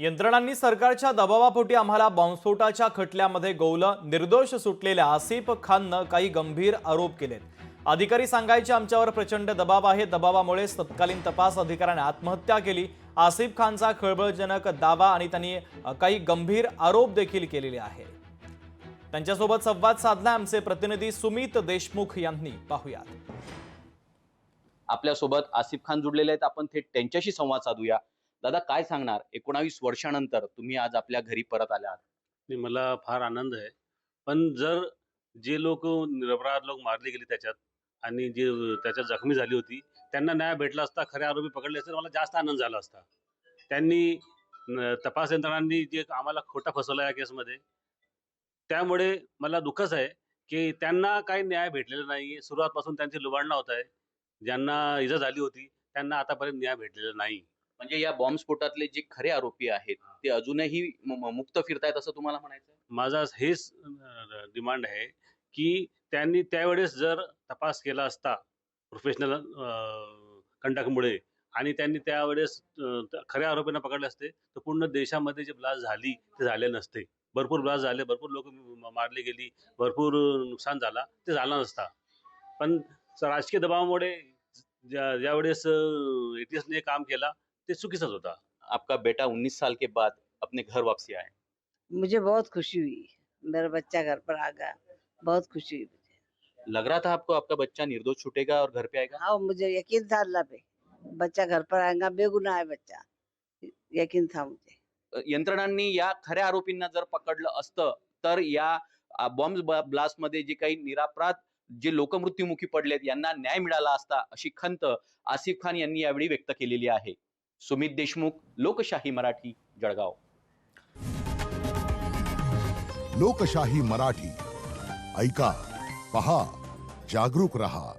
यंत्रणांनी सरकारच्या दबावापोटी आम्हाला बॉम्बस्फोटाच्या खटल्यामध्ये गोवलं. निर्दोष सुटलेल्या आसिफ खाननं काही गंभीर आरोप केलेत. अधिकारी सांगायचे आमच्यावर प्रचंड दबाव आहे, दबावामुळे तत्कालीन तपास अधिकाऱ्याने आत्महत्या केली. आसिफ खानचा खळबळजनक दावा आणि त्यांनी काही गंभीर आरोप देखील केलेले आहे. त्यांच्यासोबत संवाद साधला आमचे प्रतिनिधी सुमित देशमुख यांनी. पाहूयात. आपल्यासोबत आसिफ खान जुडलेले आहेत. आपण थेट त्यांच्याशी संवाद साधूया. दादा, काय सांगणार, 19 वर्षानंतर तुम्ही आज आपल्या घरी परत आलात? नाही, मला फार आनंद आहे. पण जर जे लोक निरपराध लोक मारले गेले त्याच्यात आणि जे त्याच्यात जखमी झाली होती त्यांना न्याय भेटला असता, खरे आरोपी पकडले असते, मला जास्त आनंद झाला असता. त्यांनी तपास यंत्रणांनी जे आम्हाला खोटा फसवला या केसमध्ये, त्यामुळे मला दुःखच आहे की त्यांना काही न्याय भेटलेला नाही. सुरुवातपासून त्यांची लुबाडणा होत आहे. ज्यांना इजा झाली होती त्यांना आतापर्यंत न्याय भेटलेला नाही. म्हणजे या बॉम्बस्फोटातले जे खरे आरोपी आहेत ते अजूनही मुक्त फिरतायत असं तुम्हाला म्हणायचं? माझा हेच डिमांड आहे की त्यांनी त्यावेळेस जर तपास केला असता प्रोफेशनल कंडक्टमुळे आणि त्यांनी त्यावेळेस खऱ्या आरोपींना पकडले असते तर पूर्ण देशामध्ये जे ब्लास्ट झाली ते झाले नसते. भरपूर ब्लास्ट झाले, भरपूर लोक मारली गेली, भरपूर नुकसान झाला, ते झालं नसता. पण राजकीय दबावामुळे ज्यावेळेस ATS ने काम केला ते चुकीचाच होता. आपका बेटा 19 साल के बाद अपने घर वापसी आए. मुझे बहुत खुशी हुई, मेरा बच्चा घर पर आ गया, बहुत खुशी हुई मुझे। लग रहा था आपको आपका बच्चा निर्दोष छूटेगा और घर पे आएगा? हाँ, मुझे यकीन था अल्लाह पे, बच्चा घर पर आएगा, बेगुनाह है बच्चा, यकीन था मुझे। यंत्रणांनी या खऱ्या आरोपींना जर पकडलं असतं तर या बॉम्ब ब्लास्ट मध्ये जे काही निरापराध जे लोक मृत्युमुखी पडलेत यांना न्याय मिळाला असता, अशी खंत आसिफ खान यांनी यावेळी व्यक्त केलेली आहे. सुमित देशमुख, लोकशाही मराठी, जळगाव. लोकशाही मराठी ऐका, पहा, जागरूक रहा.